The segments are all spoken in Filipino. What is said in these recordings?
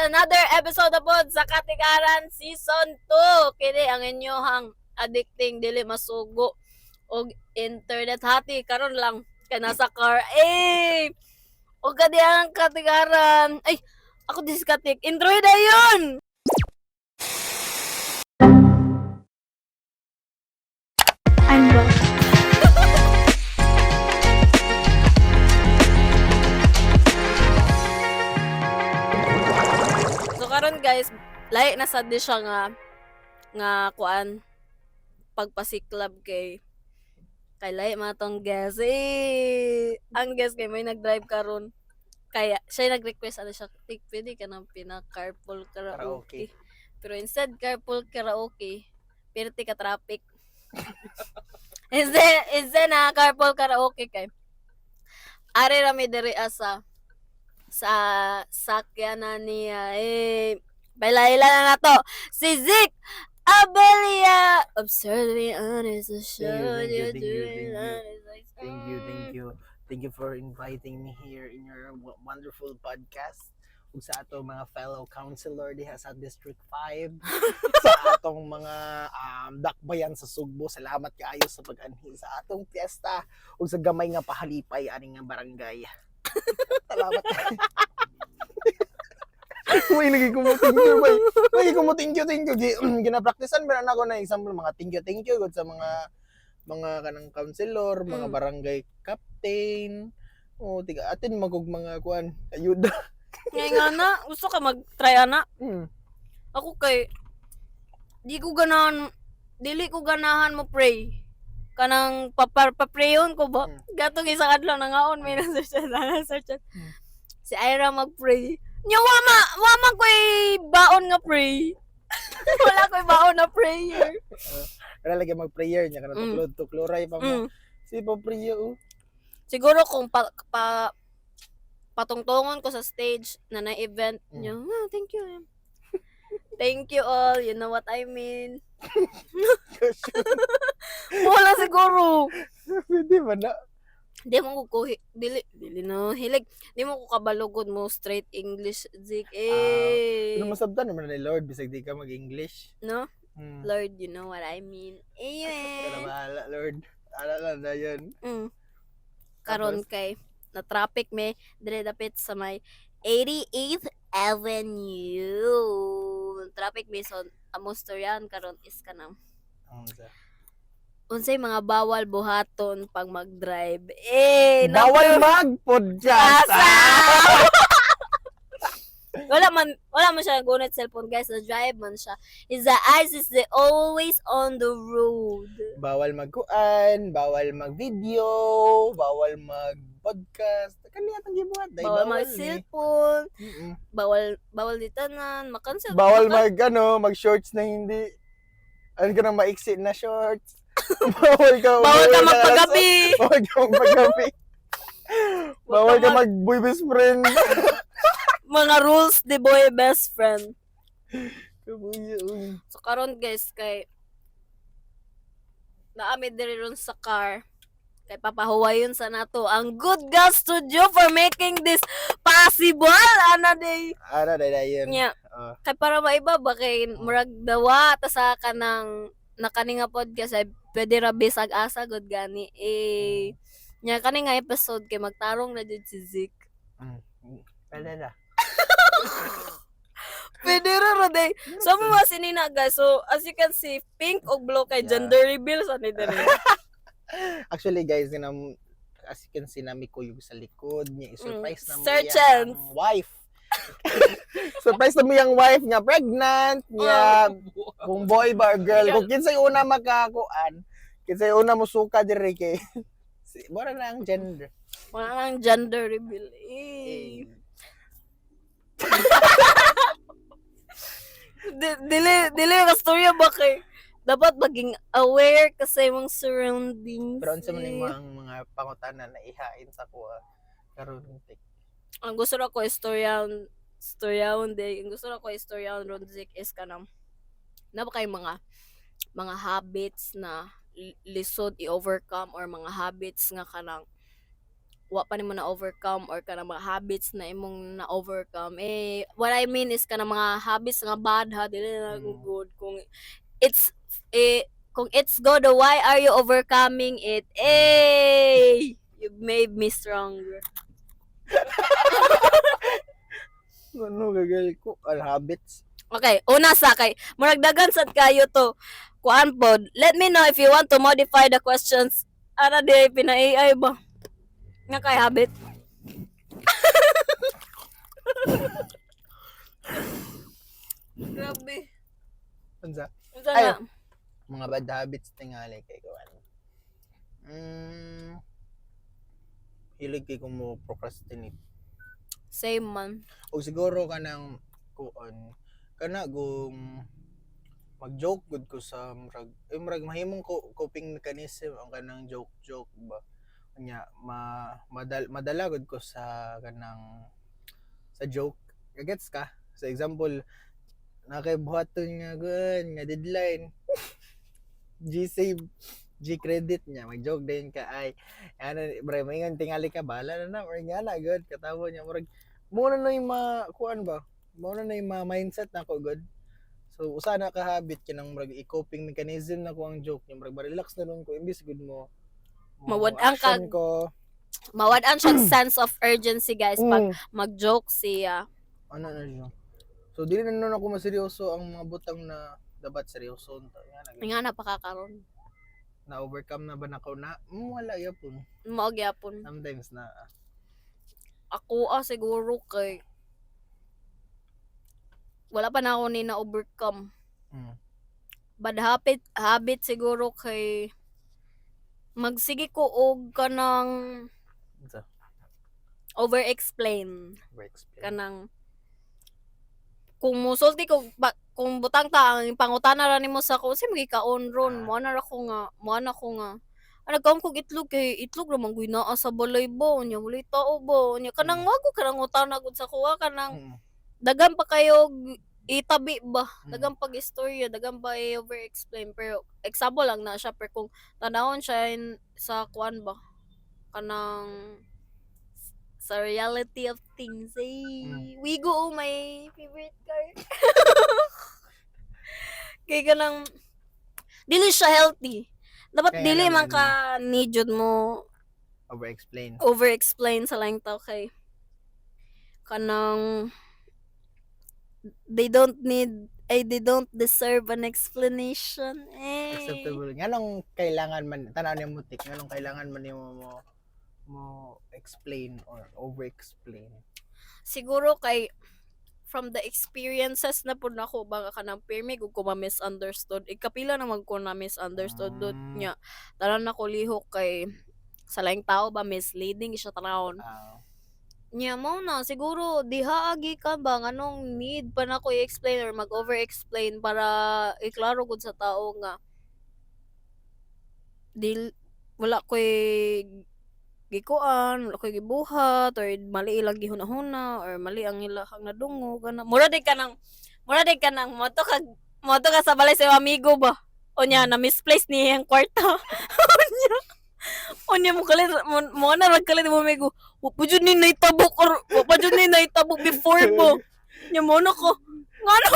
another episode na pod sa Katikaran Season 2. Kini ang inyohang addicting dili masugo og internet hati karon lang kay nasa car. O kadi ang Katikaran. Ay, ako dis Katik. Intro na yun. I'm back. Karon guys, lahi na sad di siya nga kuan pagpasiklab kay lahi matong guest. Ang guest kay may nag-drive karon. Kaya siya nag-request ano siya, pwede ka nang pina-carpool karaoke. Pero instead carpool karaoke, pirti ka traffic. instead na carpool karaoke kay ari rami diri asa sa sakyanan niya. Baila-ila na to. Si Zik Abelia. Absurdly honest to show you doing honest. Thank you. Thank you for inviting me here in your wonderful podcast. Ug sa atong mga fellow councilor diha sa District 5. Sa atong mga dakbayan sa Sugbo. Salamat kaayo sa pag-anhi sa atong fiesta. Ug sa gamay nga pahalipay ani nga barangay. Salamat. Uy, lagi ko mo thank you. Gina-practicean ba na ako na example mga thank you good sa mga kanang councilor, mga barangay captain. O tiga atin magog mga kuan, ayuda. Ngay nga na, gusto ka mag-try ana. Ako kay dili ko ganahan mo pray. Kanang paprayon ko ba? Gatong isang adlaw na ngaon may search. Si Ira mag-pray. Nya wama ko'y baon nga pray. Wala ko'y baon na prayer. Wala lagi mag-prayer niya kanang tukloray pa mo. Si pa prayer Siguro kung patungtungon ko sa stage na event niyo. Thank you. Thank you all. You know what I mean. Wala siguro. Pwede ba na? Di mo ko dili no hilig. Di mo ko kabalugod mo straight English Zik. Ano masabtan naman ni Lord bisag di ka mag-English. No? Lord, you know what I mean. Pero bahala, Lord. Ala na yun. Karon kay na traffic me dire dapit sa may 88th Avenue. Traffic me so amos storyan karon is kanang unsay mga bawal buhaton pag mag-drive. Bawal mag-podcast. wala man siya gunit cellphone guys, na drive man siya. His eyes is the always on the road. Bawal magkuan, bawal mag-video, bawal mag-podcast. Kani atang gibuhat dai bawal mag-cellphone. Bawal ditanan, makancel. Bawal mag-shorts na hindi. Ano ka nang maiksi na shorts. Bawal ka magpagabi. Bawal ka mag-boy best friend. Mga rules the boy best friend. Kabuyo. So karon guys kay naami diri ron sa car kay papahuwayon sa nato ang Good Girl Studio for making this possible. Ana day yun. Yeah. Kay para maiba ba kay murag dawa ta sa kanang nakani nga podcast ay pwede ra bisag asa good gani nya kani nga episode kay magtarong na jud si Zik. Pwede na. Pwede ra day. So mo sinina guys. So as you can see, pink o blue kay gender reveal sa ni diri. Actually guys, as you can see nami ko yung sa likod niya i-surprise na mo yung wife. Surprise na mo yung wife nga pregnant niya kung boy ba or girl. Kung kinsay una makakuan, kinsay una mo suka diri kay wala na ang gender. Wala ang gender reveal. Dili ka storya ba kay dapat maging aware ka sa imong surroundings. Pero unsa man nimo ang mga pangutana na ihain sa kuha karon tik. Ang gusto ra ko istoryaon day. Ang gusto ra ko istoryaon ron Zik is kanang ba kay mga habits na lisod i-overcome or mga habits nga kanang wa pa nimo na overcome or kanang mga habits na imong na overcome, what I mean is kanang mga habits nga bad ha dili na good. It's kung it's good, why are you overcoming it? You made me stronger. Ano gagal ko? Habits. Okay, una sa kay murag dagan sad kayo to. Kuan pod. Let me know if you want to modify the questions. Ara di pina-AI ba? Nga kay habit. Grabe. Unsa? Unsa Ayo. na? Mga bad habits tingali kay kuan. Hilig kay kung mo procrastinate. Same man. O siguro kanang kuan kana kung mag-joke gud ko sa murag mahimong coping mechanism ang kanang joke ba. Nya madala gud ko sa kanang sa joke. Gets ka? Sa example, nakaibuhaton nga gun nga deadline. G-save G-credit niya, mag-joke din ka ay ano, bro, maingon tingali ka bala na or nga na good katawo niya murag mo na yung kuan ba mo na yung mindset na ko good. So usa na ka habit kinang murag coping mechanism na ko ang joke niya murag relax na nun ko imbis good mo Mawad-ang action ko mawad-an siya sense of urgency guys pag mag-joke siya. ano na siya. So dili na nun ako maseryoso ang mga butang na dapat seryoso unta Nga na pakakaron. na overcome na ba nako na wala yapon. Mao gyapon. Sometimes na Ako siguro kay wala pa na ako ni na overcome. Bad habit siguro kay magsige ko og kanang over-explain. Kanang kung musulti ko kung butang ta ang pangutana ra nimo sa ko sige magikaon ron mo na ko nga nagkaon kog itlog kay itlog ra man naa sa balay bo nya wala tao bo nya kanang wag ko kanang utana gud sa kuha kanang dagan pa kayo itabi ba dagan pag istorya dagan pa over-explain pero example lang na siya pero kung tanawon siya sa kuan ba kanang sa reality of things we go my favorite car kay kanang dili siya healthy dapat kaya dili man naman, ka need jud mo over-explain sa laing tao kay kanang they don't deserve an explanation acceptable nganong kailangan man tanaw ni mutik nganong kailangan man nimo mo explain or over-explain siguro kay from the experiences na pud nako baka kanang pirmi gud ko ma-misunderstood ikapila naman ko na misunderstood nya tanan nako lihok kay sa laing tao ba misleading siya tanawon nya mo na siguro diha agi ka ba nganong need pa nako i-explain or mag-over-explain para iklaro gud sa tao nga wala koy gikuan, wala koy gibuhat or mali ilang gihuna-huna or mali ang ilahang nadungog kana. Mura din ka nang moto ka sa balay sa amigo ba. Onya na misplace ni ang kwarta. Onya mo kalit mo na magkalit mo amigo. Wa pa jud ni naitabok or wa pa jud ni naitabok before mo. Nya mo na ko. Ngano?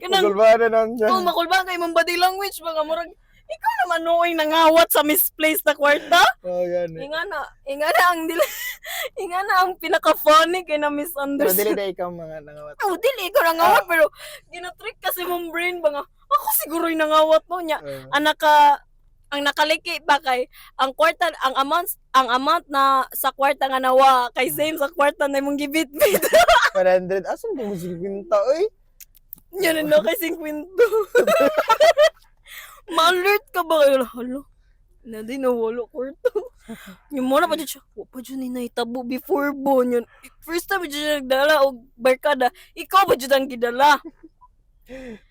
Makulbaan na niya. Makulbaan kay mong body language mga murag ikaw naman noong nangawat sa misplaced na kwarta. Yan. Inga na ang pinaka-funny kay na misunderstood. Pero dili na ikaw mga nangawat. Dili ikaw nangawat pero ginatrick kasi mong brain ba nga ako siguro yung nangawat mo niya. Ang nakaliki ba kay ang kwarta ang amount na sa kwarta nga nawa kay same sa kwarta na imong gibit-bit. 100 asan mo 50 oy? Yan na kay 50. Ma-alert ka ba kayo? Halo, na di nawalo kwarto. Yung muna pa dyan siya, pa dyan ni naitabo before bo. Yun. First time dyan siya nagdala o barkada, ikaw ba dyan ang gidala?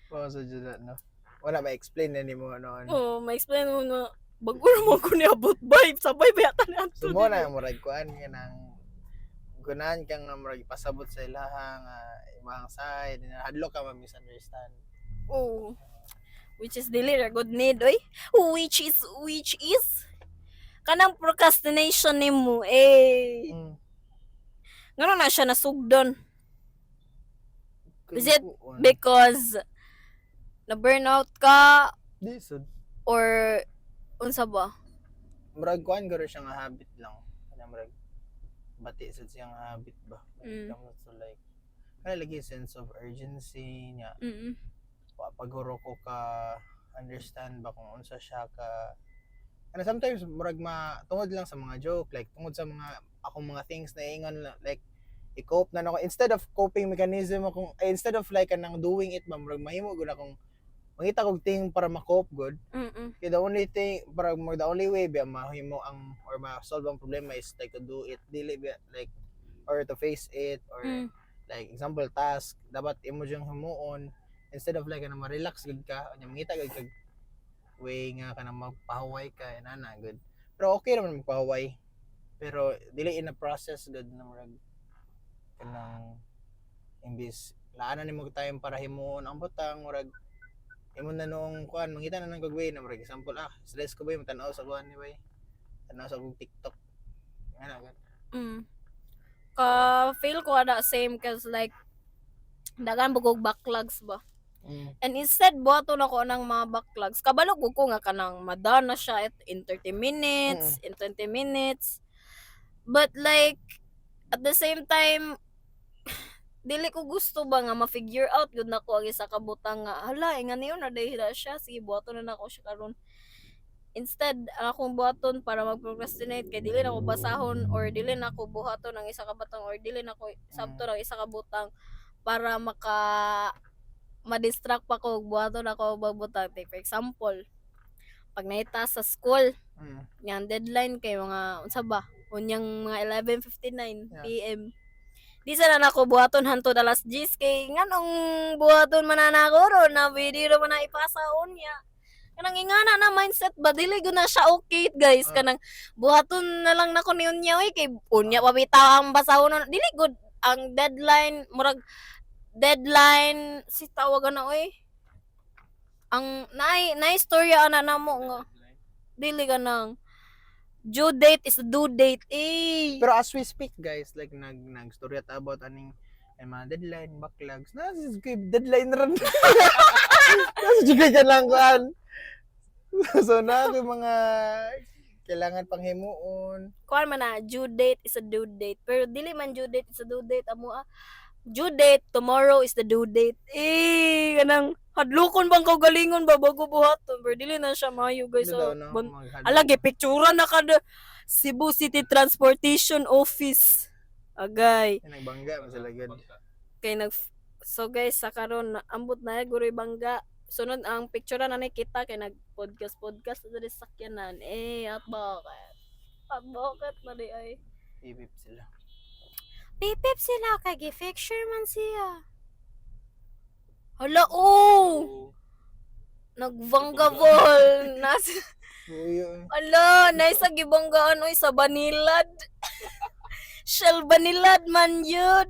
So dyan no? Wala ma-explain na ni mo ano. Ma-explain mo na, bago naman ko niabot vibe, sabay ba yata na ito. So mo na murag kuan nga nang gunahan kang murag pasabot sa ilahang imahang side, hadlo ka ma-misunderstand. Which is dili ra good need oy. Which is kanang procrastination nimo eh Mm. ngano na siya nasugdon. Is it Kuan. because na burnout ka Di sad. or unsa ba? Murag kuan garo siya nga habit lang. Kanya murag bati sad siyang habit ba. Mm. Comes to like kaya lagi sense of urgency niya. Mm. Wa paguro ko ka understand ba kung unsa siya ka. And sometimes murag tungod lang sa mga joke, like tungod sa mga akong mga things na ingon like i-cope na nako instead of coping mechanism akong instead of like kanang doing it murag mahimo gud akong mangita kog thing para ma-cope good. Mm. Kaya the only thing the only way ba mahimo ang or ma-solve ang problema is like to do it dili ba like or to face it or like example task dapat imo jung himuon instead of like kanang ma-relax gud ka nya mangita gud kag way nga kanang magpahuway ka inana good. Pero okay naman magpahuway. Pero dili in a process good na murag kanang imbis laanan nimo time para himuon ang butang murag imo na noong kuan mangita na nang gagaway na murag example stress ko ba yung tan-aw sa kuan ni bay tan-aw sa kong TikTok ana gan Ka feel ko ada same cause like dagan bugog backlogs ba. And instead buhaton ako ng mga backlogs. Kabalo ko nga kanang madana siya in 30 minutes, in 20 minutes. But like at the same time dili ko gusto ba nga ma-figure out gud nako ang isa ka butang nga hala nga niyo na dahil siya sige buhaton na nako siya karon. Instead akong buhaton para mag-procrastinate kay dili na ko basahon or dili na ko buhaton ang isa ka butang or dili na ko sabto ang isa ka butang para ma-distract pa ko buhaton ako babutang. Take for example, pag naita sa school, yang deadline kay mga unsa ba? Unyang mga 11:59 PM. Di sana nako buhaton hantod alas 10 kay nganong buhaton man na nako ron na video man na ipasa unya. Kanang ingana na mindset ba dili gud na siya okay guys kanang buhaton na lang nako ni unya kay unya pa bitaw ang basahon dili good ang deadline murag deadline si tawagan na oy ang nay istorya ana namo nga dili ka nang due date is due date pero as we speak guys like nagstorya ta about aning mga deadline backlogs na deadline ron kasi juga ka lang kuan so na mga kailangan pang himuon kuan man na due date is a due date pero dili man due date is a due date amo due date tomorrow is the due date kanang hadlokon bang kaugalingon ba bago buhaton pero dili na siya maayo guys so alagi picturean na kada Cebu City Transportation Office agay nagbangga man sila gud kay so guys sa karon ambot na guroy bangga sunod ang picture na nakita kay nag podcast sa sakyanan at bakit na di ay pipip sila kay gi-picture man siya. Hala nagvanggabol ala naisa gibanggaan oy sa Banilad. Shell Banilad man yun.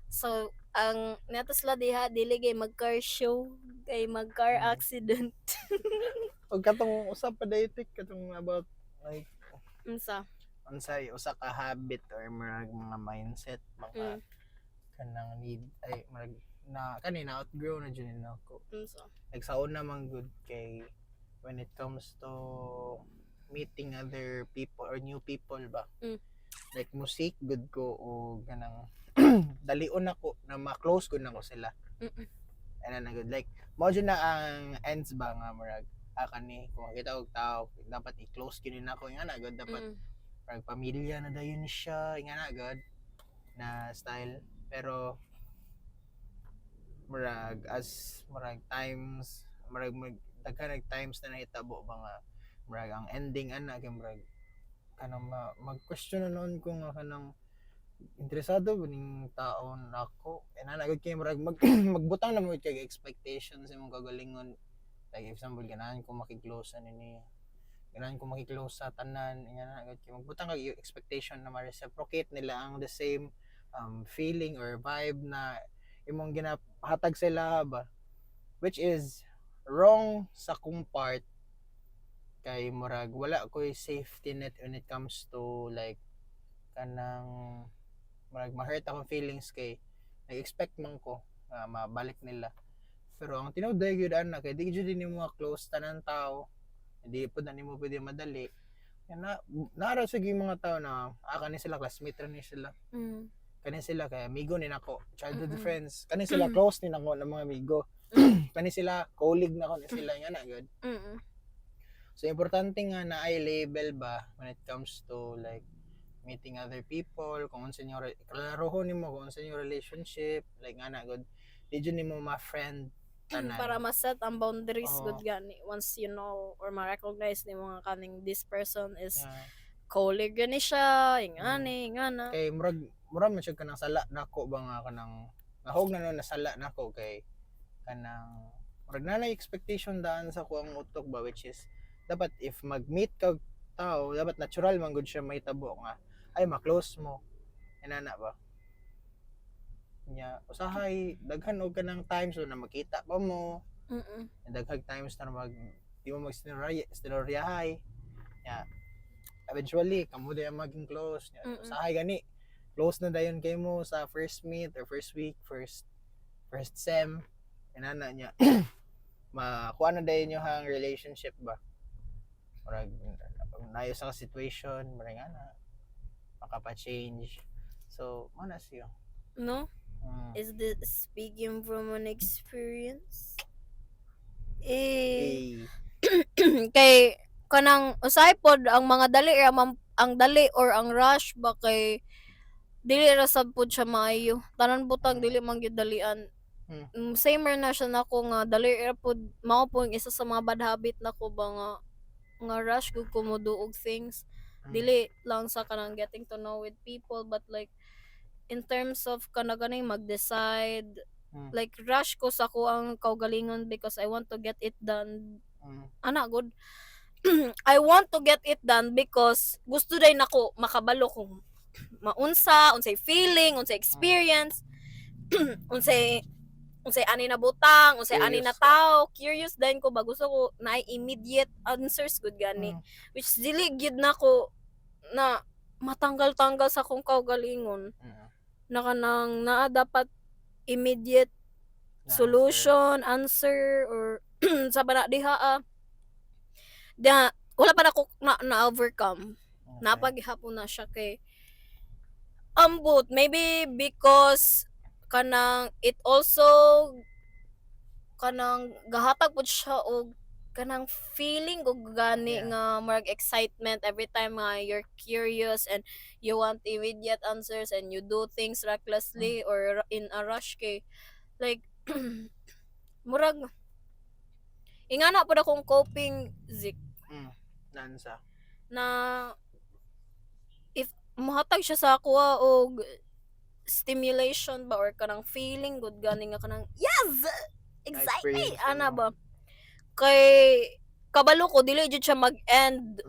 So ang natos la diha dili kay mag-car show kay mag-car accident. Og katong usap pa dayitik katong about like unsay usa ka habit or mga mindset mga kanang need ay marag na kanina outgrow na jud na ako. Like sa una man good kay when it comes to meeting other people or new people ba. Like music good ko o kanang dalion ako na ma-close ko nako sila. And then good like mo jud na ang ends ba nga marag kani kung makita og tao dapat i-close kini nako nga na good dapat parang pamilya na dayon siya nga na god na style pero murag times daghan times na nahitabo ba nga murag ang ending ana kay murag kanang mag-question na noon kung kanang interesado ba ning tao nako ana gud kay murag magbutang na mo kay expectations imong kagalingon like example ganahan ko maki-close ani ganahan ko maki-close sa tanan nga agad kay magbutang kag expectation na ma-reciprocate nila ang the same feeling or vibe na imong ginahatag sila ba which is wrong sa kung part kay murag wala ko'y safety net when it comes to like kanang murag ma-hurt akong feelings kay nag-expect man ko nga mabalik nila. Pero ang tinuod gyud ana kay di gyud nimo close tanan tao. Hindi po na nimo pwede madali. Na nara sa mga tao na kani sila classmate ra ni sila. Kani sila kay amigo ni nako, childhood friends. Kani sila close ni nako ng mga amigo. Kani sila colleague na ko ni sila nga na good. So importante nga na ay label ba when it comes to like meeting other people, kung unsa inyo klaro nimo kung unsa inyo relationship, like nga na good. Di jud nimo ma-friend tanan. Para ma-set ang boundaries Oo. good gani once you know or ma-recognize ni mga kaning this person is Yeah. colleague gani siya ingani ingana. Kay murag man siya kanang sala nako ba nga kanang nahog na no nasala nako kay kanang murag na expectation daan sa ko ang utok ba which is dapat if mag-meet kag tao dapat natural man gud siya mahitabo nga ay ma-close mo inana ba nya usahay daghan og kanang times so na makita pa mo daghang times na mag di mo magstinoryahay nya eventually kamo di ang maging close nya usahay gani close na dayon kay mo sa first meet or first week first sem inana nya makuha na dayon yung hang relationship ba murag nayo sa situation murag ana makapa-change so mo na siya No? Is this speaking from an experience? Kay kanang usay pod ang mga dali ang dali or ang rush ba kay dili ra sad pod siya maayo. Tanan butang dili man gyud dalian. Same ra na siya nako nga dali ra pod mao po isa sa mga bad habit nako ba nga rush gud ko mo do og things. Dili lang sa kanang getting to know with people but like in terms of kanaganing mag-decide like rush ko sa ko ang kaugalingon because I want to get it done. Ana good. I want to get it done because gusto day nako makabalo kung unsay feeling, unsay experience, unsay ani na butang, unsay ani na tao, curious din ko ba gusto ko na immediate answers good gani. Which dili gyud nako na matanggal-tanggal sa kong kaugalingon. Na kanang naa dapat immediate solution, answer or sa bana diha wala pa na ako na overcome. Napaghapon na siya kay ambot maybe because kanang it also kanang gahatag pud siya og kanang feeling og gani nga marag excitement every time nga you're curious and you want immediate answers and you do things recklessly or in a rush kay like murag ingana pud akong coping Zik nansa na if mohatag siya sa ako og stimulation ba or kanang feeling good gani nga kanang yes excitement ana ba kay kabalo ko dili jud siya mag-end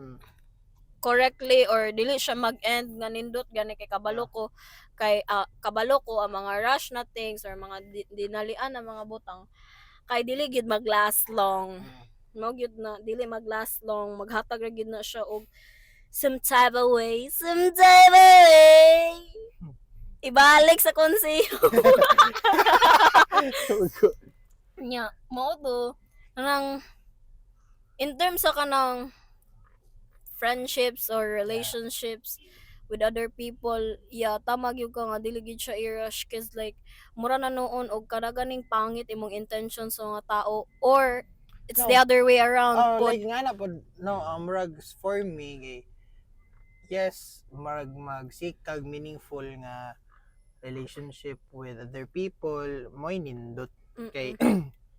correctly or dili siya mag-end nga nindot gani kay kabalo ko kay kabalo ko ang mga rush na things or mga dinalian na mga butang kay dili gid mag-last long mo gyud na dili mag-last long maghatag ra gyud na siya og some type of way ibalik sa konseyo nya mo to nang in terms sa kanang friendships or relationships with other people tama gyud ka nga dili gyud siya i-rush cause like mura na noon og kadaganing pangit imong intention sa mga tao or it's the other way around like nga na po murag for me kay yes murag mag-seek kag meaningful nga relationship with other people mo'y nindot kay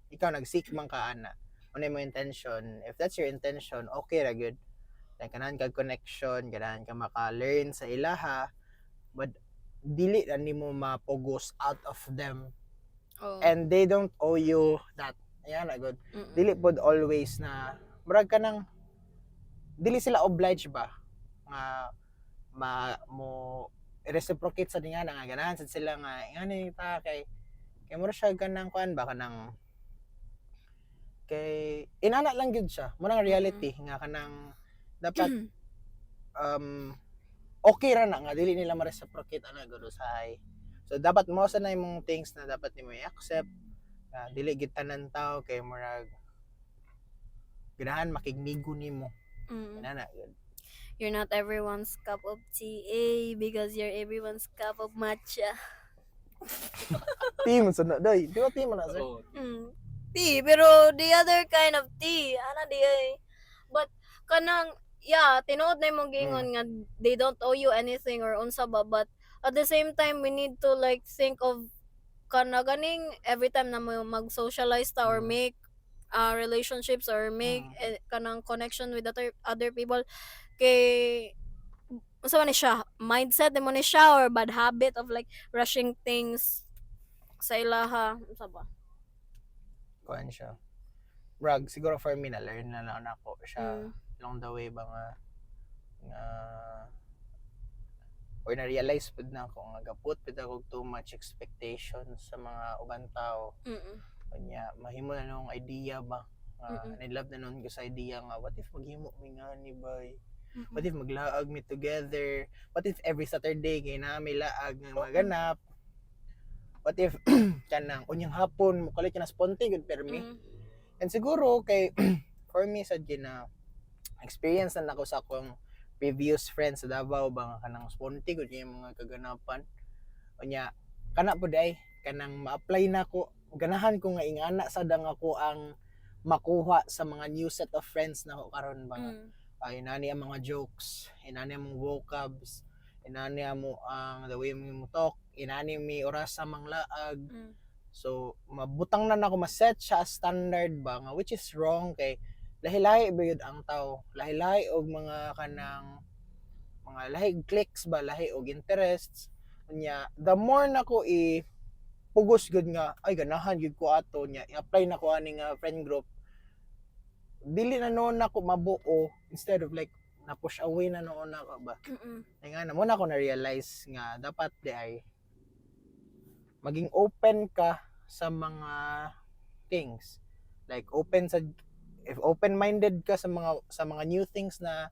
ikaw nag-seek man ka ana unay mo intention if that's your intention okay ra good like ganahan kag connection ganahan ka maka-learn sa ilaha but dili na nimo mapugos out of them and they don't owe you that ayan na good dili pod always na murag ka nang dili sila obliged ba nga mo reciprocate sa dinga nga ganahan sad sila nga ngani ta kay mura siya ganang kuan ba kanang Kay inana lang gyud siya. Mo nang reality nga kanang dapat okay ra na nga dili nila ma-reciprocate ana gud usahay. So dapat mo sa na imong things na dapat nimo i-accept. Dili gid tanan tawo kay murag ganahan makignigo nimo. Inana gud. You're not everyone's cup of tea, because you're everyone's cup of matcha. Team sunod day. Di ba team na sir? Oo. Tea, pero the other kind of tea, ana di ay. But kanang tinuod na imong gingon nga they don't owe you anything or unsa ba, but at the same time we need to like think of kana ganing every time na mo mag-socialize ta or make relationships or make kanang connection with other people kay unsa man ni siya mindset mo ni siya or bad habit of like rushing things sa ilaha unsa ba. Kuan siya. Brag, siguro for me na learn na lang ako siya along the way ba nga or na-realize pud na ako nga gaput pud ako too much expectations sa mga ubang tao. Kanya mahimo na nung idea ba nilove na nun ko sa idea nga what if maghimo mi nga ni bay, what if maglaag mi together, what if every Saturday kay na may laag nga maganap, what if kanang unyang hapon mo kalit ka na sponte good per me. And siguro kay for me sad na experience na ako sa akong previous friends sa Davao ba nga kanang sponte gud yung mga kaganapan. Unya kana pud ay kanang ma-apply na ko ganahan ko nga ingana sad ang ako ang makuha sa mga new set of friends na ko karon ba nga inani ang mga jokes, inani ang mga vocabs, inani mo ang the way mo talk, inani mi oras sa manglaag. So mabutang na nako ma-set siya as standard ba nga which is wrong kay lahi-lahi ba yun ang tao, lahi-lahi og mga kanang mga lahi clicks ba, lahi og interests. Nya the more nako pugos gud nga ay ganahan gud ko ato nya i-apply na ko ani nga friend group, dili na noon ako mabuo instead of like na-push away na noon ako ba. Ay nga na mo na ako na-realize nga dapat di ay maging open ka sa mga things. Like if open-minded ka sa mga new things na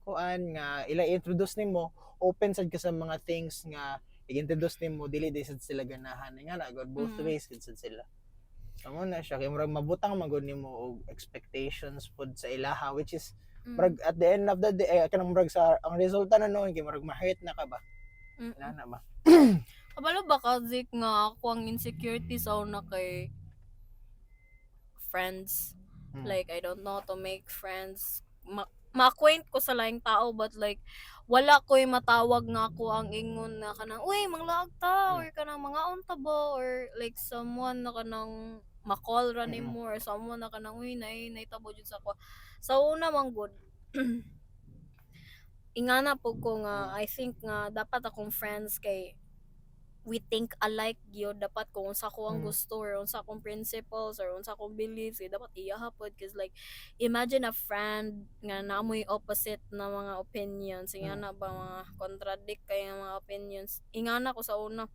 kuan nga ila-introduce nimo, open sad ka sa mga things nga i-introduce nimo dili di sad sila ganahan. Nga na god both ways gid sad sila. Amo na siya kay murag mabutang magud nimo og expectations pud sa ilaha which is murag at the end of the day kanang murag sa ang resulta na noon kay murag ma-hurt na ka ba. Wala na ba? Kabalo ba ka Zik nga ako ang insecurity sa una kay friends. Like I don't know how to make friends. Ma-acquaint ko sa laing tao but like wala ko'y matawag nga ako ang ingon na kanang uy manglaag ta or kanang mga unta ba or like someone na kanang ma-call ra nimo or someone na kanang uy naitabo jud sa ako. Sa una man good. Ingana po ko nga I think nga dapat akong friends kay we think alike gyud dapat kung unsa ko ang gusto or unsa akong principles or unsa akong beliefs dapat iyahapod cause like imagine a friend nga naamoy opposite na mga opinions ingana ba mga contradict kay mga opinions ingana ko sa una.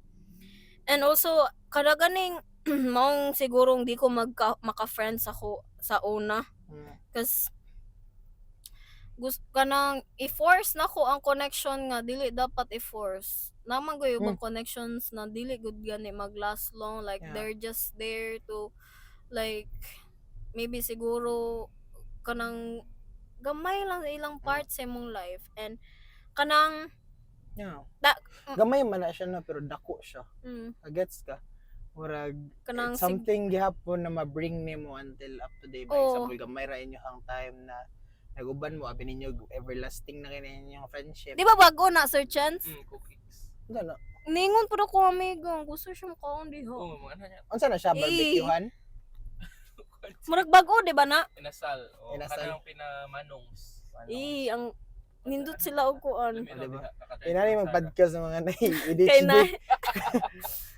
And also kada ganing maong sigurong di ko maka-friends ako sa una cause gusto kanang i-force nako ang connection nga dili dapat i-force naman ko yung connections na dili good gani mag-last long like they're just there to like maybe siguro kanang gamay lang sa ilang parts sa imong life and kanang gamay man na siya na pero dako siya. Gets ka? Murag kanang something gihapon na ma-bring nimo until up to date. For example, gamay ra inyo hang time na naguban mo abi ninyo everlasting na kini inyong friendship. Di ba bago na Sir Chance? Cookies. Ano? Ningon pud ako amigo, gusto siya makaon diha. Oo, mga ano niya. Unsa na siya barbecuehan? Murag bago di ba na? Inasal. O, Inasal. kanang pinamanongs. Ang nindot sila og kuan. Diba? Inani mag-podcast ng mga na-ADHD.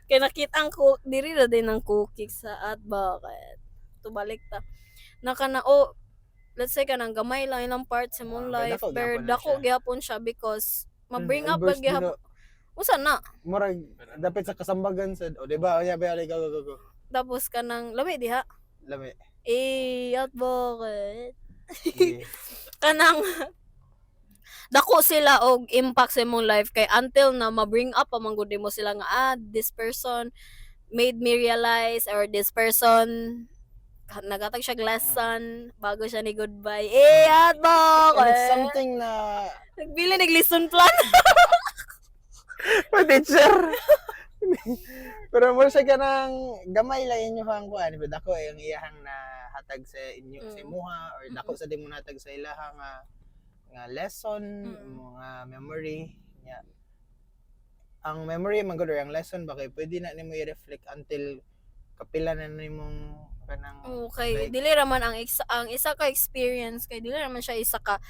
Kay nakita ang cook diri na din ang cookie sa advocate. Tubalik ta. Naka na let's say kanang gamay lang ilang parts sa mong life pero dako gyapon siya because ma-bring up ba gyapon. Usa na? Murag dapat sa kasambagan sad. O di ba? Onya ba go. Tapos kanang lami diha. Lami. At bakit? Sige. Kanang dako sila og impact sa imong life kay until na ma-bring up pa man gud mo sila nga this person made me realize or this person nagatag siya lesson bago siya ni goodbye. At And it's bakit? something na Nagbili nag-lesson plan. teacher. Pero mo siya kanang gamay lang inyo hang kuan, but ako yung iyahang na hatag sa inyo sa imuha or dako sa di mo natag sa ilaha nga lesson, mga memory nya. Ang memory man gud or ang lesson ba kay pwede na nimo i-reflect until kapila na nimong kanang Okay, like, dili raman ang isa ka experience kay dili raman siya isa ka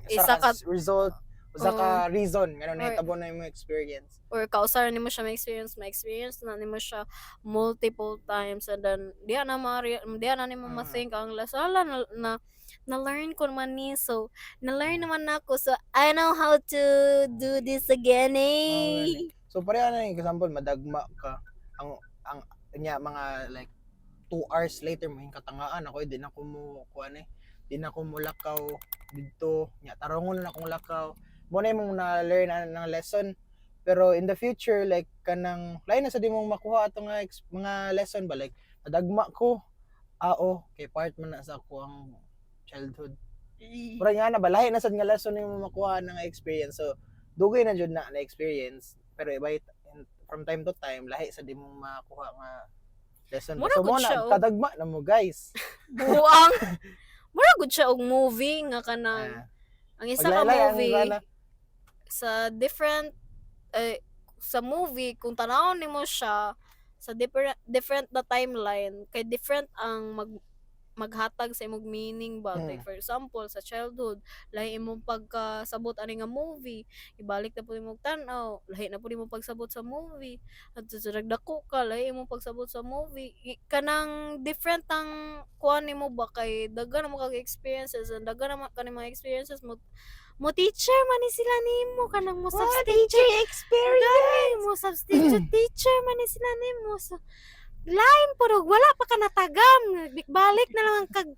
isa isa ka result, isa ka reason nga Or- nahitabo na imong experience. or kausaran nimo siya ma-experience na nimo siya multiple times and then diha na nimo ma-think ang lesson na learn ko man ni so na learn naman nako so I know how to do this again So pareha na yung example madagma ka ang nya mga like 2 hours later mo katangaan ako di na ko mo kuan di na ko mo lakaw didto nya tarongon na akong lakaw mo na imong na learn ng lesson pero in the future like kanang lain na sa di mo makuha ato nga mga lesson ba like madagma ko kay part man na sa ako ang childhood pero nga na ba lahi na sad nga lesson nimo makuha ng experience so dugay na jud na experience pero iba from time to time lahi sa di mo makuha nga lesson Mura so gud mo siya, na kadagma na mo guys buang mura gud siya og movie nga kanang ang isa ka Paglaylay, ang movie rana. sa different sa movie kung tanawon nimo siya sa different na timeline kay different ang maghatag sa imong meaning ba like for example sa childhood lahi imong pagkasabot ani nga movie ibalik na pud imong tan-aw lahi na pud imong pagsabot sa movie at sa dako ka lahi imong pagsabot sa movie kanang different ang kuan nimo ba kay daghan na mo kag experiences and daghan na kanang mga experiences mo teacher man ni sila nimo kanang mo substitute experience mo substitute teacher man ni sila nimo so lain puro wala pa ka natagam balik na lang ang kag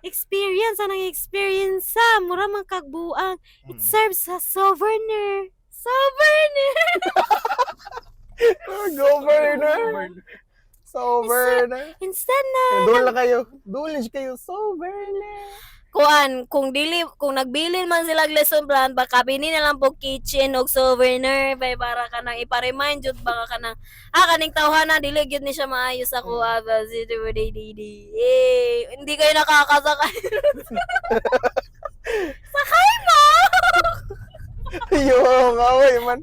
experience anang experience mura man kag buang it serves as souvenir governor instead na duol na kayo governor kung nagbilin man sila og lesson plan baka bini na lang po kitchen og souvenir bay para kanang ipa-remind jud baka kanang kaning tawhana dili gyud ni siya maayo sa kuha ba hindi kayo nakakasakay sakay mo yung away man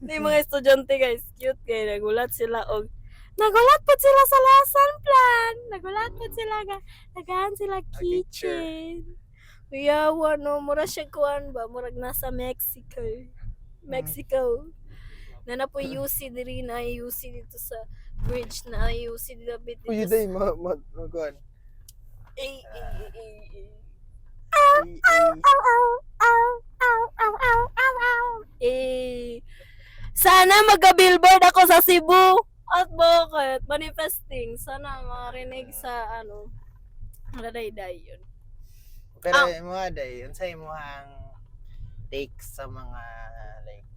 ni mga estudyante guys cute kay nagulat po sila sa lesson plan. Nagulat po sila nagahan sila kitchen. Kuyawa no, mura siya kuan ba, murag nasa Mexico. Na po UC diri na UC dito sa bridge na UC dito bit uy dito. day kuan Sana magka-billboard ako sa Cebu. At bakit? Manifesting. Sana marinig sa day yun. pero mga day unsay imong take sa mga like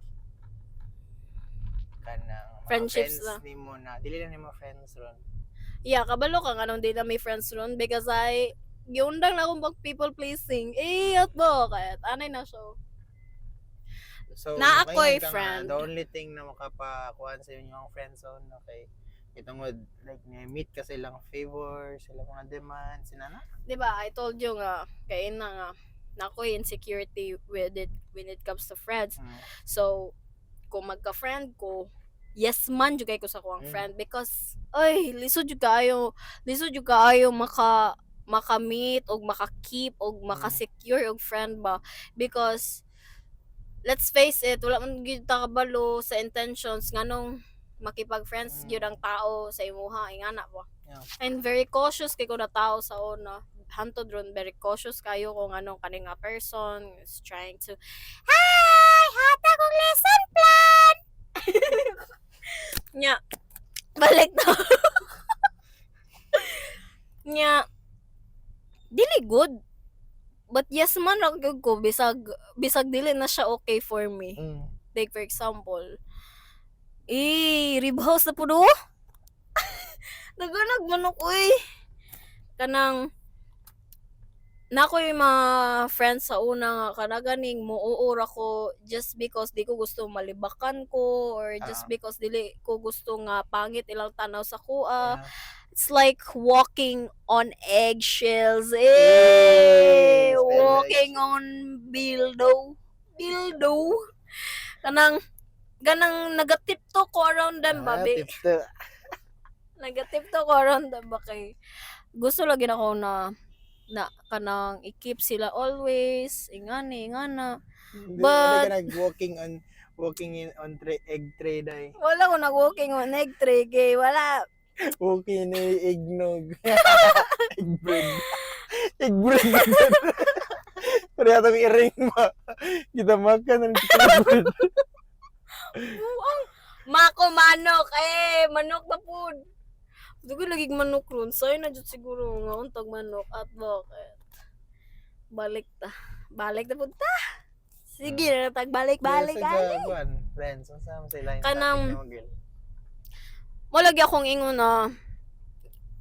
kanang mga Friendships friends na. nimo na dili na nimo friends ron Yeah, kabalo ka nga nung di na may friends ron because giundang na akong pag people pleasing. At bakit? Anay na siya. so Na makaingon ako'y ka nga, friend. the only thing na makapakuan sa inyong friend zone okay itong like meet ka silang favor sila mga demands sinana Diba, I told you nga, kaya na ako'y insecurity with it when it comes to friends. So, kung magka-friend ko, yes man jud kay ko sa kuang friend because lisod jud kaayo maka-meet og maka-keep og maka-secure og friend ba because let's face it wala man gyud ta kabalo sa intentions nganong makipag-friends gyud ang tao sa imuha ingana ba and very cautious kay ko na tao sa una hantod ron very cautious kayo kung anong kaning nga person is trying to hatag og lesson plan nya balik to Nya dili good. But yes man ra gyud ko bisag dili na siya okay for me. Like for example, rib house na pudo. Naganag manok uy. Kanang na ko yung mga friends sa una nga kanaganing muuur ako just because di ko gusto malibakan ko or just because dili ko gusto nga pangit ilang tanaw sa kuha. It's like walking on eggshells. Yes, Walking on dildo. Kanang nagatipto ko around them babe. Nagatipto ko around them ba kay gusto lagi na ko na kanang i-keep sila always ingana. But walking on egg tray day. Wala ko nag-walking on egg tray kay wala. Walking in eggnog. Egg bread. Pero atong i-ring ba? Kita makan ng bread. Mako manok manok na pud. Dugo lagi manok ron. Say na jud siguro nga untag manok at bakit. Balik ta pud ta. Sige na tag balik. Friends, sama sila. Kanang mo lagi akong ingon na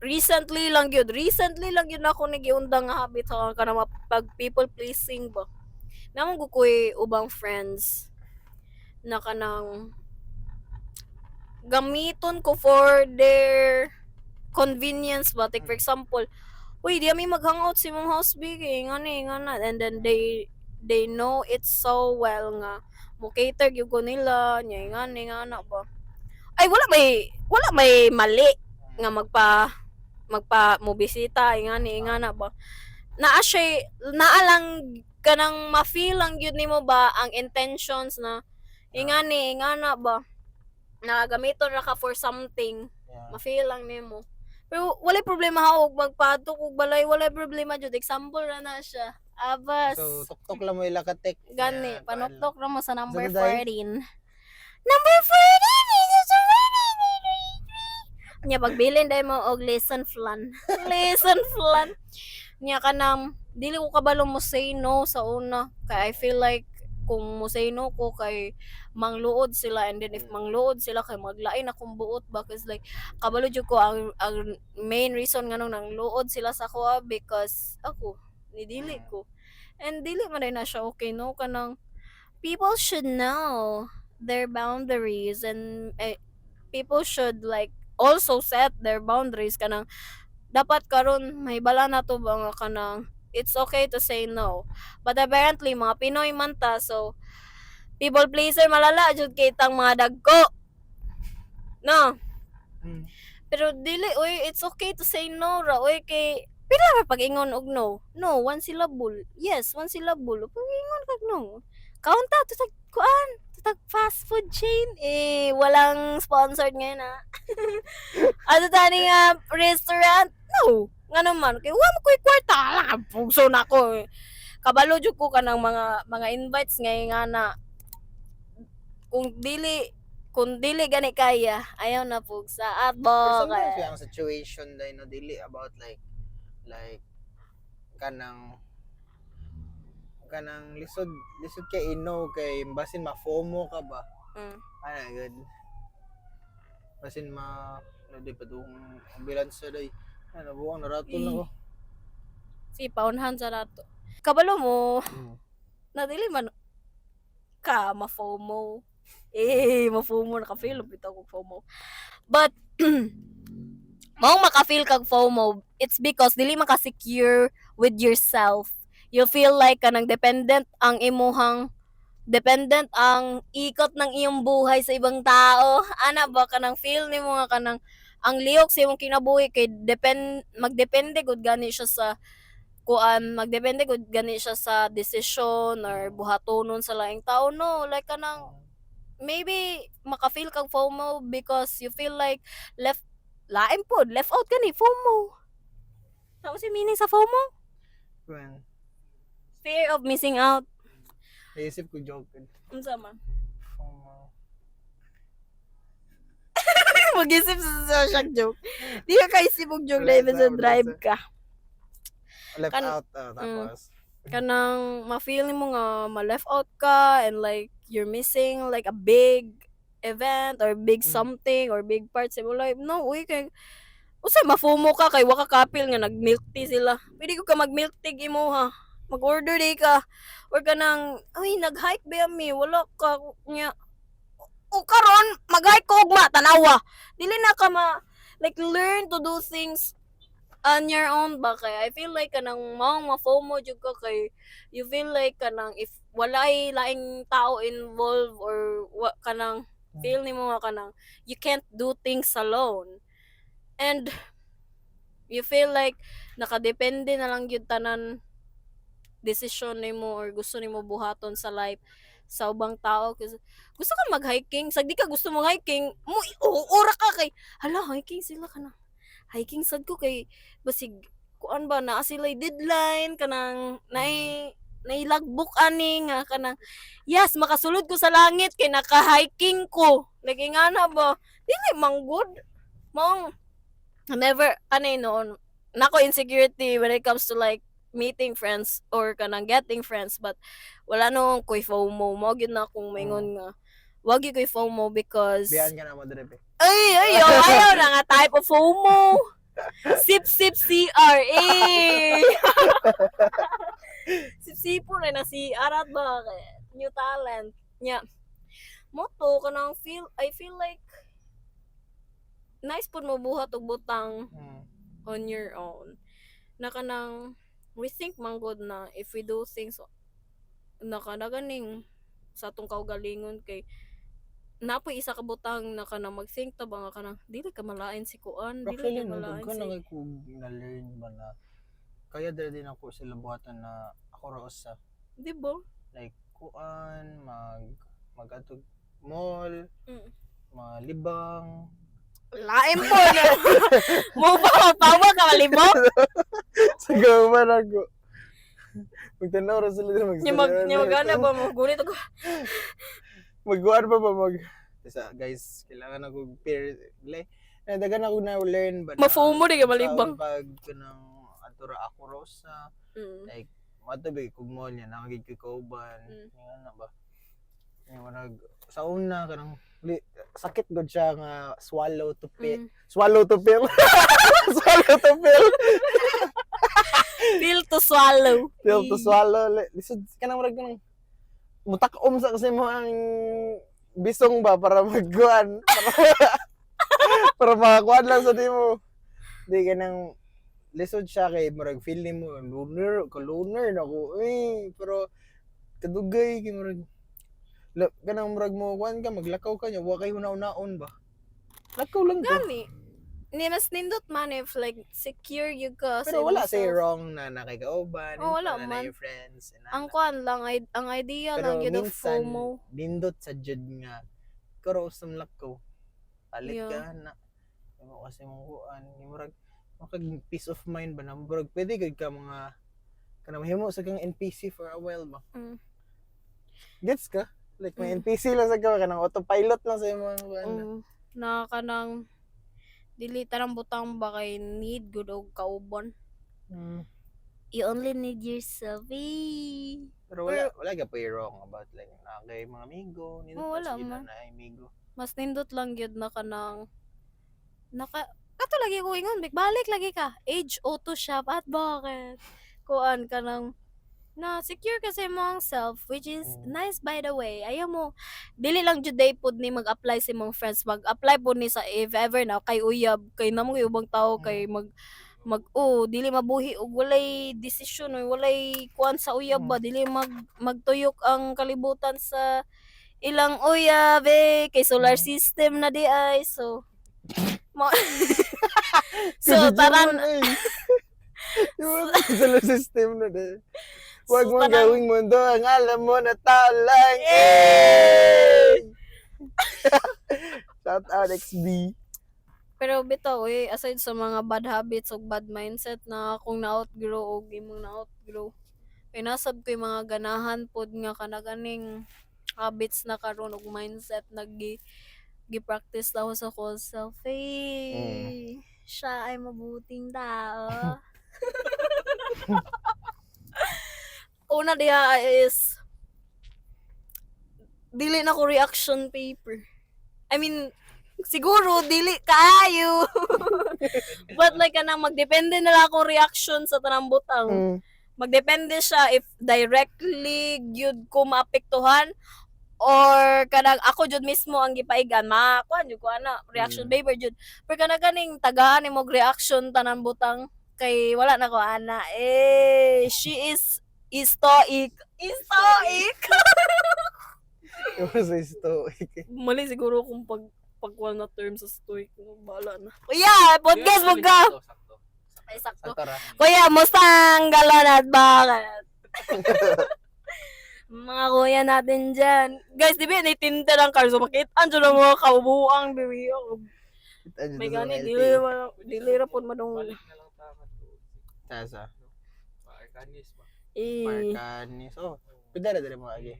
recently lang yun ako nagiundang nga habit sa kanang pag people pleasing ba. Namang gukoy ubang friends na kanang gamiton ko for their convenience ba. Like for example, uy, di kami mag-hangout si mong house big nga na. And then they know it so well nga mo cater gyud ko nila nya nga na ba. Ay wala may mali nga magpa mo bisita nga na ba. Naa lang kanang ma-feel lang gyud nimo ba ang intentions na nga na ba na gamiton ra ka for something. Ma-feel lang nimo. Pero wala problema ha og magpatok og balay, wala problema jud. Example ra na siya. Abas. So tuktok lang mo ila ka tek. Gani, panuktok ra mo sa number Sa daday? 14. Number 14 is a nya pagbilin dai mo og lesson plan. Nya kanang dili ko kabalo mo say no sa una kay I feel like kung mo say no ko kay mangluod sila, and then if mangluod sila kay maglain akong buot ba cause like kabalo jud ko ang main reason nganong nangluod sila sa ko because ako nidili ko, and dili man na siya okay no. Kanang people should know their boundaries, and people should like also set their boundaries. Kanang dapat karon may bala na to ba nga kanang it's okay to say no, but apparently mga Pinoy man ta, so people pleaser malala jud kay tang mga dagko no. Pero dili oy, it's okay to say no ra oy kay pila ra pag-ingon og no. One syllable. Yes, one syllable. Pag-ingon kag no. Kaunta to tag kuan, to tag fast food chain walang sponsored ngayon ha. Ato tani nga restaurant. No. Nga naman kay wa mo koy kwarta lang pugso na ko. Kabalo jud ko kanang mga invites nga na kung dili gani kaya ayaw na pugsa at Sometimes yung situation dahil no dili about like kanang lisod kay ino kay basin ma-FOMO ka ba. Ana good. Basin di pa dong ambulance day. Ano buwang naratol na ko. Si paunhan sa nato. Kabalo mo. Na dili man ka ma-FOMO. Ma-FOMO naka-feel bitaw ko FOMO. But mao maka-feel kag FOMO, it's because dili man ka secure with yourself. You feel like kanang dependent ang ikot ng iyong buhay sa ibang tao. Ana ba kanang feel nimo nga kanang ang lihok sa imong kinabuhi kay magdepende gud gani siya sa magdepende gud gani siya sa decision or buhatonon sa laing tao no. Like kanang maybe maka-feel kag FOMO because you feel like left out gani FOMO. Ano si meaning sa FOMO? Well, Fear of missing out. naisip ko joke. Unsa man? FOMO. Mag-isip sa shock joke. Di ka kaisip og joke Wala na even sa, sa wala drive sa. ka. Left Kan- out, tapos. Kanang ma-feel mo nga ma-left out ka and like you're missing like a big event or big something or big part sa imong life. No, uy kay usay ma-FOMO ka kay wa ka couple nga nag-milk tea sila. Pwede ko ka mag-milk tea imo ha. Mag-order day ka. Or kanang ay nag-hike ba mi wala ka nya. O karon mag-hike ko ugma tanawa. Dili na ka like learn to do things on your own ba kay I feel like kanang maong ma-FOMO jud ka kay you feel like kanang if walay laing tao involved or kanang feel nimo nga kanang you can't do things alone and you feel like nakadepende na lang gyud tanan desisyon nimo or gusto nimo buhaton sa life sa ubang tao kasi gusto ka mag-hiking sag di ka gusto mo hiking mo ora ka kay hala hiking sila kanang hiking sad ko kay basig kuan ba naa sila deadline kanang nailagbok ani nga kanang yes makasulod ko sa langit kay naka-hiking ko lagi nga na ba dili manggod mong never anay noon nako insecurity when it comes to like meeting friends or kanang getting friends but wala no koy FOMO mo gyud na akong maingon nga wag gyud koy FOMO because Biyan ka na mo dire. ayaw na nga type of FOMO. Sip CR. Sip-sipo na na CR at ba new talent. Nya. Moto kanang I feel like nice pud mo buhat og butang on your own. Na kanang we think man good na if we do things na kanaganing sa atong kaugalingon kay napoy isa ka butang na kanang mag-think ta ba nga kanang dili ka malain si kuan dili Actually, ka no, malain ko si na ko na-learn ba na kaya dala din ako sila buhatan na ako raos sa di ba like kuan mag-atog mall, Mm. malibang. lain po na mo ba tawa ka malibok Sa gawa ako. Magtanaw ra sila din nya magana ba mo gunit ako Magkuhan pa ba guys, kailangan ako peer like dagan ako na learn ba na Ma-FOMO di ka malibang. pag kanang atura ako rosa like matabi kog mo niya nakagid ko kauban nga na ba nga manag sa una kanang sakit gud siya nga swallow to pill swallow to pill feel to swallow pill to swallow lisod kanang murag kanang mutakom sa kasi mo ang bisong ba para magkuhan para makakuhan lang sa di mo di ka nang lisod siya kay murag feel ni mo loner na ako pero kadugay kay murag kanang murag mo kuhan ka maglakaw ka niya wa kay hunaw-naon ba lakaw lang ka gani ni mas nindot man if like secure you ka pero wala say wrong na nakikauban wala na man yung friends ang kuan lang ang idea lang yun of FOMO nindot sa jud nga karo sa lakaw palit Yeah. ka na mo kasi mong kuan murag makag peace of mind ba na murag pwede gud ka mga kanang mahimo sa kang NPC for a while ba gets ka like may NPC lang sa ka kanang autopilot lang sa imong kuan na kanang dili tarang butang ba kay need good og kauban you only need yourself pero wala ka pa wrong about like kay mga amigo wala man. na amigo mas nindot lang gyud na kanang kato lagi ko ingon balik lagi ka age auto shop at bakit kuan kanang na secure kasi mo ang self which is nice by the way ayaw mo dili lang jud day pod ni mag-apply sa imong friends mag-apply pod ni sa if ever na kay uyab kay namo kay ubang tao kay dili mabuhi og walay desisyon o walay kuan sa uyab ba dili magtuyok ang kalibutan sa ilang uyab kay solar system na di ay so so taran solar system na din wag So, mo parang- gawing mundo ang alam mo na tao lang shout out XB pero bitaw aside sa mga bad habits ug bad mindset na akong na-outgrow og imong na-outgrow kay nasab ko'y mga ganahan pod nga kanaganing habits na karon ug mindset gi-practice daw sa ko self. Siya ay mabuting tao. Una diha is dili na ko reaction paper. I mean, siguro dili kaayo. But like kanang magdepende na lang akong reaction sa tanang butang. Magdepende siya if directly gyud ko maapektuhan or kanang ako jud mismo ang gipaigan kuan jud ko ana reaction paper jud. Pero kanang ganing tagahan nimo reaction tanan butang kay wala na ko ana. She is stoic. Yung sa stoic. Mali siguro kung pagkuha na term sa stoic. Bahala na. Kuya, podcast mo ka! Sakto. Ay, sakto. Sakto ra. Kuya, musta ang galon at bakit? Mga kuya natin dyan. Guys, di ba naitinta lang car. So, makita dyan ang mga kaubuang bibiyo. May gani, dili ra po madong. Balik na lang takat to. Sasa. Arcanis ba? Arcanis. Oh, pwede na mo lagi.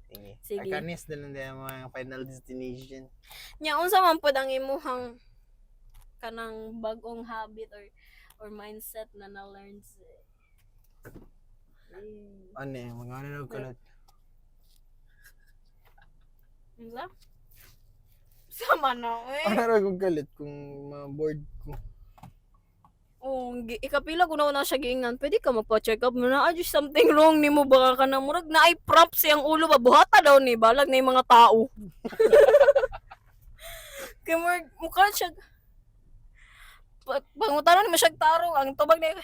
Sige. Sige. Arcanis na lang din ang mga final destination. Nya, unsa man po ang imuhang kanang bagong habit or mindset na na-learn sa Ano eh, mga ano na kalat. Unsa? Sama na Ano na kong kalit kung board ko. Ikapila ko na siya giingnan. Pwede ka magpa-check up mo na. Just something wrong ni mo baka ka na murag na ay props siyang ulo ba buhata daw ni balag na yung mga tao. Kaya mukha siya pangutanan ni siya tarong ang tubag na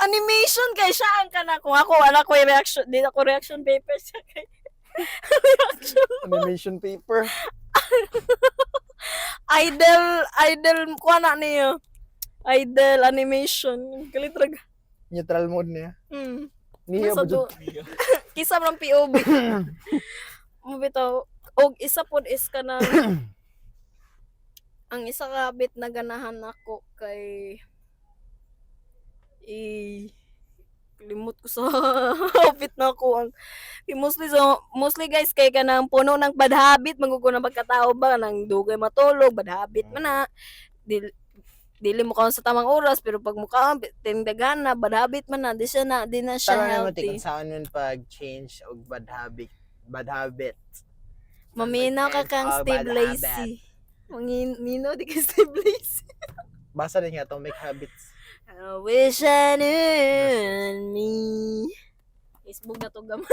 animation kay siya ang kana kung ako wala ko reaction di ako reaction paper siya kay Animation paper. idol ko na niya idol animation kalitrag Neutral mode niya. Niya Masa ba dyan? kisa ng POV mo bitaw og isa pod is kana ang isa ka bit na ganahan ako kay limot ko sa outfit na ako ang mostly guys kay kanang puno ng bad habit magugo na pagkatao ba nang dugay matulog bad habit man na dili mo kaon sa tamang oras pero pag mukha tindagan na bad habit man na di na siya Tara naman healthy. kung saan nun pag-change og bad habit. Maminaw ka kang Oh, Steve bad Lacy. Manginaw di ka Steve Lacy. Basa rin nga Atomic Habits. I wish I knew me. Facebook na to gam.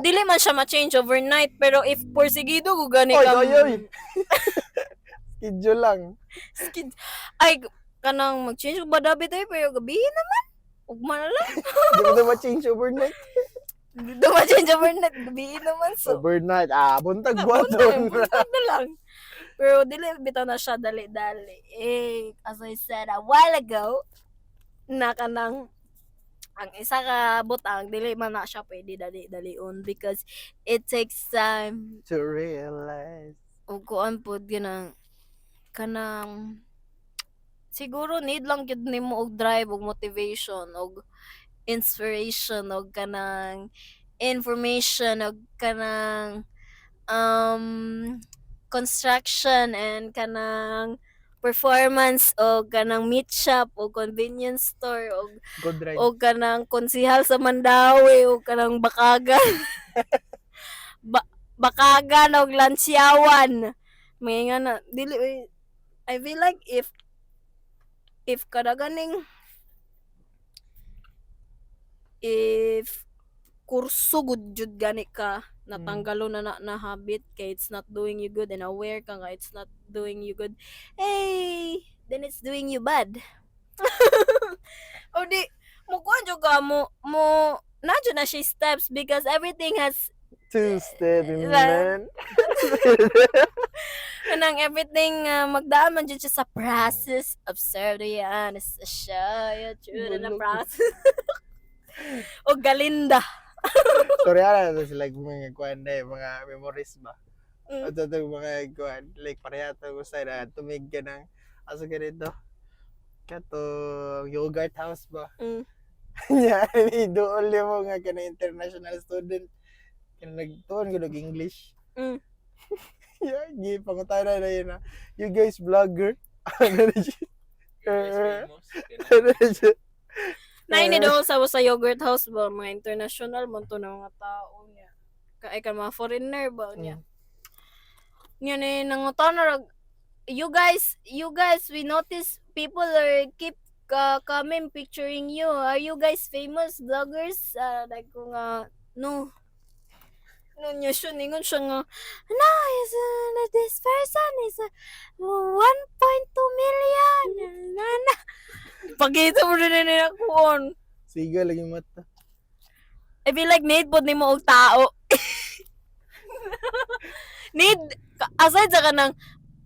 Dili man siya ma-change overnight pero if porsigido ko gani ka. Oy. Schedule lang. Ay kanang mag-change ba dabi tayo pero gabi naman. Ugma na lang. Di mo na ma-change overnight. Hindi na ma-change overnight. Gabi naman so. Overnight. Buntag Buntag buhaton. na lang. Pero dili bitaw na siya dali-dali. As I said a while ago, na kanang ang isa ka butang dili man na siya pwede dali-dalion because it takes time. To realize. Ug kuan pod kanang siguro need lang gyud nimo og drive og motivation og inspiration og kanang information og kanang construction and kanang performance o kanang meat shop o convenience store Good ride. o kanang konsihal sa Mandawi o kanang bakagan bakagan o lansyawan may nga na dili I feel like if kada ganing if kurso gud jud gani ka natanggalo na habit kay it's not doing you good and aware ka nga it's not doing you good then it's doing you bad o di mo kuan jud ka mo nadyo na siya steps because everything has 2-step man. kanang everything magdaan man jud siya sa process observe yan siya yun na process o galinda Sorry, ito sila mga kuwan na mga memories ba? Ito mga kuwan, like parehata ko sa na tumig ka ng, asa ganito, katong yogurt house ba? Nya ni dool mo nga kana international student. Kana nagtuon gud og English. Mm. Yeah, gi pangutana na yun na. You guys vlogger. Ano na siya? Guys, famous. Ano na siya? Na ini daw sa yogurt house ba mga international man to na mga tao niya. Kay kan mga foreigner ba niya. Niya ni nangutana you guys, we notice people are keep coming picturing you. Are you guys famous vloggers? Like ko nga, no. No niya siya, ningon siya nga, no, this person is 1.2 million. Na. Pagkita mo rin na kuon. Siga lagi mata. I feel like need po ni mo og tao. Need, aside sa kanang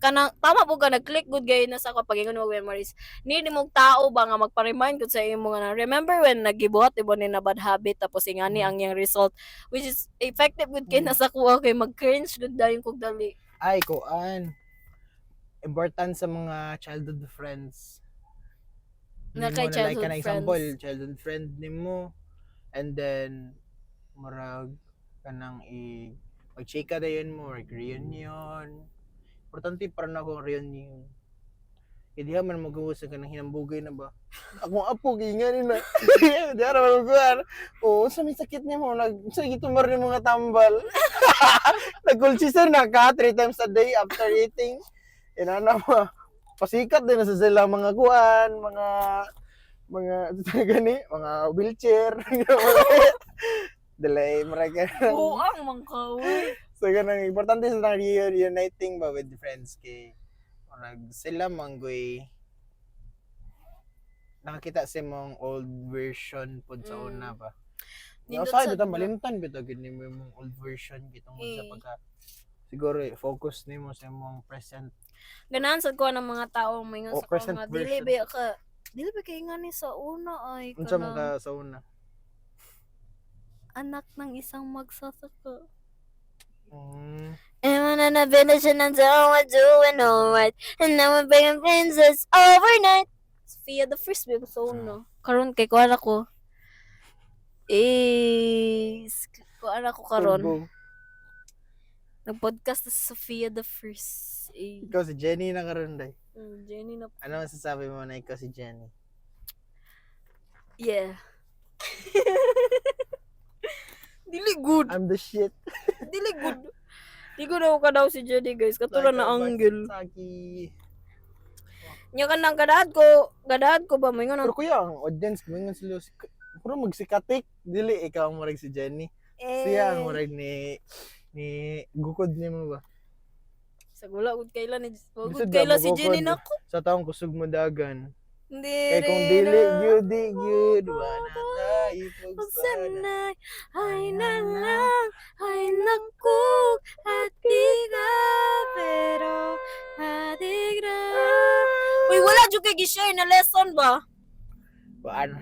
tama po ka nag-click good gay na sa kapagingon mo memories. Need mo tao ba nga magpa-remind ko sa imo nga remember when nagibuhat ibo ni na bad habit tapos ingani ang yang result which is effective good kay nasa kuha kay mag-cringe good dayon kog dali. Ay, kuan. Important sa mga childhood friends. Na Nimo kay na like childhood kanang friends. example, childhood friend nimo and then murag kanang mag-chika dayon mo, like reunion. Importante para na akong reunion. Hindi man mag-uusap ka ng hinambugay na ba? Akong apo, ginganin na. Di ara maluguan. Oo, sa may sakit niya mo, sige tumar ni mga tambal. Nag-culture na ka 3 times a day after eating. Inana mo, pasikat din na sa sila mga kuan, gani, mga wheelchair. Delay, marag Buang man ka we. So ganang importante sa reuniting ba with friends kay sila manggoy nakakita sa mong old version pod sa una ba. Nindot Sa sa bitaw malimtan bitaw gid nimo yung old version gitong sa pagka siguro focus nimo sa mong present. Ganahan sad ko ng mga tao may nga Oh, sa present mga version. dili ba kay nga ni sa una ay Unsa man kanang ka sa una? anak ng isang magsasaka. Mm. And when I'm not finishing until I'm doing alright. And now I'm being princess overnight. Sophia the first baby sa una. Karon kay kuan ako. Kuan ako karon. Turbo. Nag-podcast na si Sophia the first. Ikaw si Jenny na karon day. Jenny na. Ano masasabi mo na ikaw si Jenny? Yeah. Dili good. I'm the shit. Dili good. Di ko na ka daw si Jenny guys. Katulad na angle. Saki. Nya ka nang gadahan ko ba may nga Pero kuya, ang audience, mga sila, puro magsikatik, dili ikaw ang marag si Jenny. Siya ang marag ni gukod niya mo ba? Sa gula, gud kailan ni Bisod kailan na si mo Jenny gukod. nako. Sa taong kusog mo dagan. Hindi Kaya kung dili, good, wala tayo pagsana. Pagsanay, ay na lang, ay naku, hatiga, pero hatiga. Uy, wala dyan kay gi-share na lesson ba? Paano?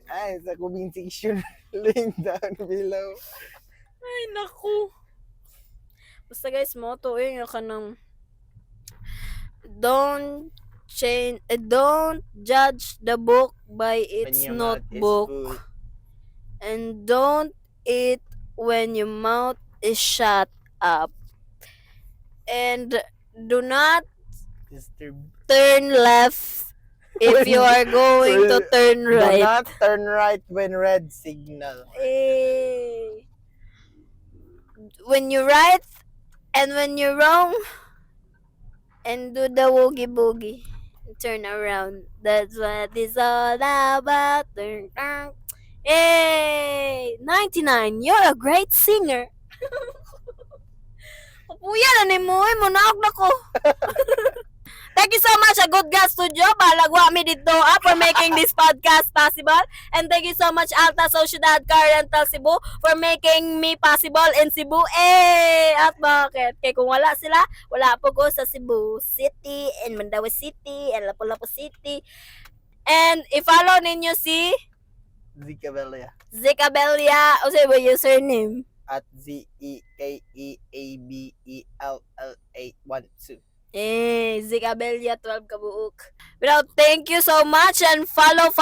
Ay, sa comment section, link down below. Ay, naku. Basta guys, motto nga kanang don't judge the book by its When your mouth is notebook. full. And don't eat when your mouth is shut up. And do not Disturb. turn left if you are going to turn Do right. not turn right when red signal. When you're right and when you're wrong, and do the woogie boogie. Turn around. That's what it's all about. Hey, 99. You're a great singer. Kuya na ni mo, munaog na ko. Thank you so much, Good Gas Studio. Balagwa mi dito for making this podcast possible. And thank you so much, Alta Sociedad Car Rental Cebu for making me possible in Cebu. At bakit? Kaya kung wala sila, wala po ko sa Cebu City and Mandaue City and Lapu-Lapu City. And i-follow ninyo si Zika Belia. Zika Belia. O sa yung username? At ZEKEABELLA12. Zikabelya 12 kabuok. Pero thank you so much and follow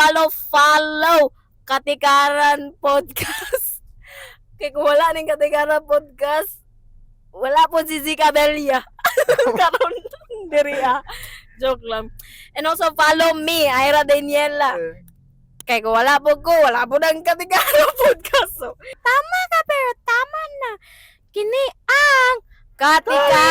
Katikaran Podcast. Kaya kung wala ning Katikaran Podcast, wala po si Zikabelya. Karon diri Joke lang. And also follow me, Ira Daniela. Kaya kung wala po ng Katikaran Podcast. So, tama ka pero tama na. Kini ang Katikaran